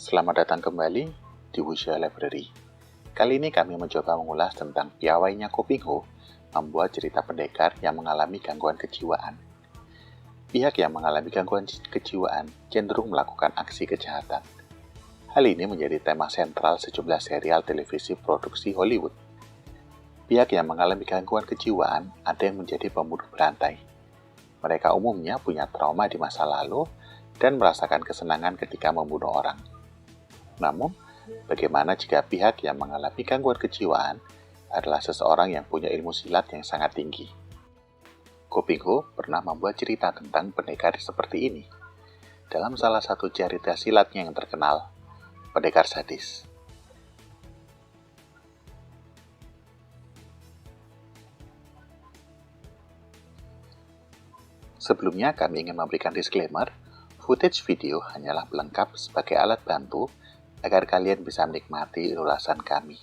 Selamat datang kembali di Wuxia Library. Kali ini kami mencoba mengulas tentang piawainya Ko Ping-ho membuat cerita pendekar yang mengalami gangguan kejiwaan. Pihak yang mengalami gangguan kejiwaan cenderung melakukan aksi kejahatan. Hal ini menjadi tema sentral sejumlah serial televisi produksi Hollywood. Pihak yang mengalami gangguan kejiwaan ada yang menjadi pembunuh berantai. Mereka umumnya punya trauma di masa lalu dan merasakan kesenangan ketika membunuh orang. Namun, bagaimana jika pihak yang mengalami gangguan kejiwaan adalah seseorang yang punya ilmu silat yang sangat tinggi? Ko Ping-ho pernah membuat cerita tentang pendekar seperti ini dalam salah satu cerita silatnya yang terkenal, Pendekar Sadis. Sebelumnya, kami ingin memberikan disclaimer, footage video hanyalah pelengkap sebagai alat bantu agar kalian bisa menikmati ulasan kami.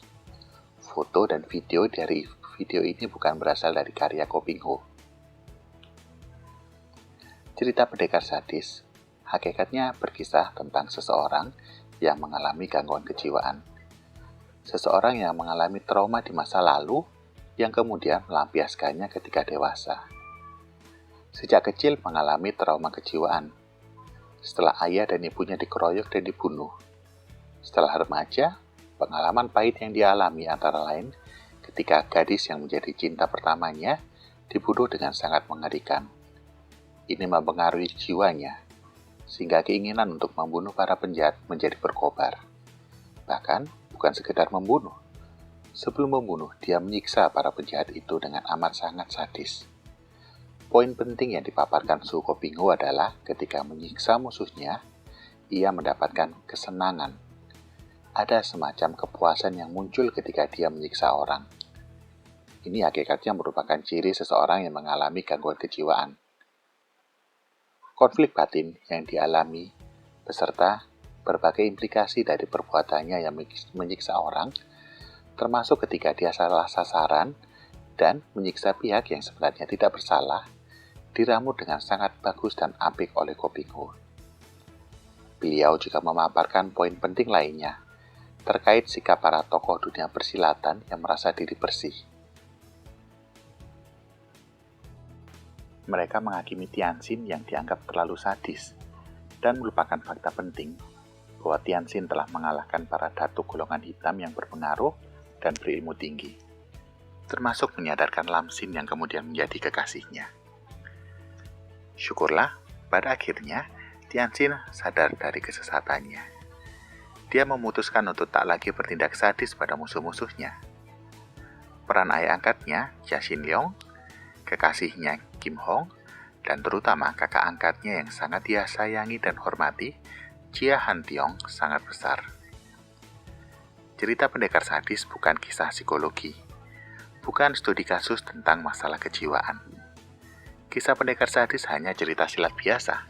Foto dan video dari video ini bukan berasal dari karya Ko Ping-ho. Cerita Pendekar Sadis, hakikatnya berkisah tentang seseorang yang mengalami gangguan kejiwaan. Seseorang yang mengalami trauma di masa lalu yang kemudian melampiaskannya ketika dewasa. Sejak kecil mengalami trauma kejiwaan. Setelah ayah dan ibunya dikeroyok dan dibunuh. Setelah remaja, pengalaman pahit yang dialami antara lain ketika gadis yang menjadi cinta pertamanya dibunuh dengan sangat mengerikan. Ini mempengaruhi jiwanya, sehingga keinginan untuk membunuh para penjahat menjadi berkobar. Bahkan, bukan sekedar membunuh. Sebelum membunuh, dia menyiksa para penjahat itu dengan amat sangat sadis. Poin penting yang dipaparkan Su Ko Ping-ho adalah ketika menyiksa musuhnya, ia mendapatkan kesenangan. Ada semacam kepuasan yang muncul ketika dia menyiksa orang. Ini hakikatnya merupakan ciri seseorang yang mengalami gangguan kejiwaan. Konflik batin yang dialami beserta berbagai implikasi dari perbuatannya yang menyiksa orang, termasuk ketika dia salah sasaran dan menyiksa pihak yang sebenarnya tidak bersalah, diramu dengan sangat bagus dan apik oleh Ko Ping-ho. Beliau juga memaparkan poin penting lainnya terkait sikap para tokoh dunia persilatan yang merasa diri bersih. Mereka menghakimi Tianxin yang dianggap terlalu sadis dan melupakan fakta penting bahwa Tianxin telah mengalahkan para datuk golongan hitam yang berpengaruh dan berilmu tinggi, termasuk menyadarkan Lam Xin yang kemudian menjadi kekasihnya. Syukurlah, pada akhirnya Tianxin sadar dari kesesatannya. Dia memutuskan untuk tak lagi bertindak sadis pada musuh-musuhnya. Peran ayah angkatnya, Jia Xinliong, kekasihnya Kim Hong, dan terutama kakak angkatnya yang sangat dia sayangi dan hormati, Jia Hantiong, sangat besar. Cerita Pendekar Sadis bukan kisah psikologi, bukan studi kasus tentang masalah kejiwaan. Kisah Pendekar Sadis hanya cerita silat biasa.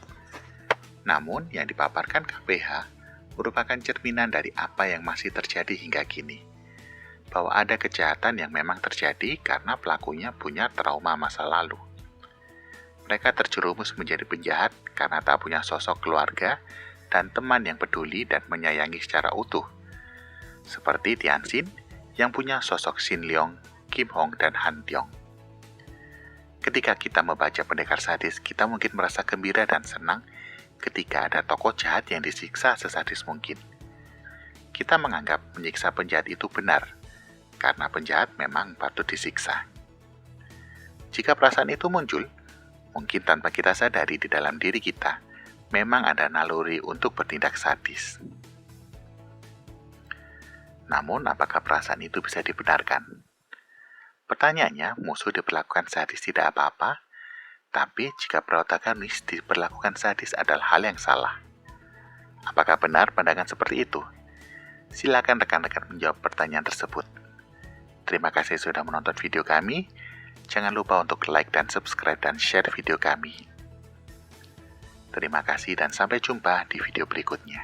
Namun, yang dipaparkan KPH merupakan cerminan dari apa yang masih terjadi hingga kini. Bahwa ada kejahatan yang memang terjadi karena pelakunya punya trauma masa lalu. Mereka terjerumus menjadi penjahat karena tak punya sosok keluarga dan teman yang peduli dan menyayangi secara utuh. Seperti Tianxin yang punya sosok Xinliong, Kim Hong, dan Han Tiong. Ketika kita membaca Pendekar Sadis, kita mungkin merasa gembira dan senang ketika ada tokoh jahat yang disiksa sesadis mungkin. Kita menganggap menyiksa penjahat itu benar, karena penjahat memang patut disiksa. Jika perasaan itu muncul, mungkin tanpa kita sadari di dalam diri kita, memang ada naluri untuk bertindak sadis. Namun, apakah perasaan itu bisa dibenarkan? Pertanyaannya, musuh diperlakukan sadis tidak apa-apa, tapi jika protagonis diperlakukan sadis adalah hal yang salah. Apakah benar pandangan seperti itu? Silakan rekan-rekan menjawab pertanyaan tersebut. Terima kasih sudah menonton video kami. Jangan lupa untuk like dan subscribe dan share video kami. Terima kasih dan sampai jumpa di video berikutnya.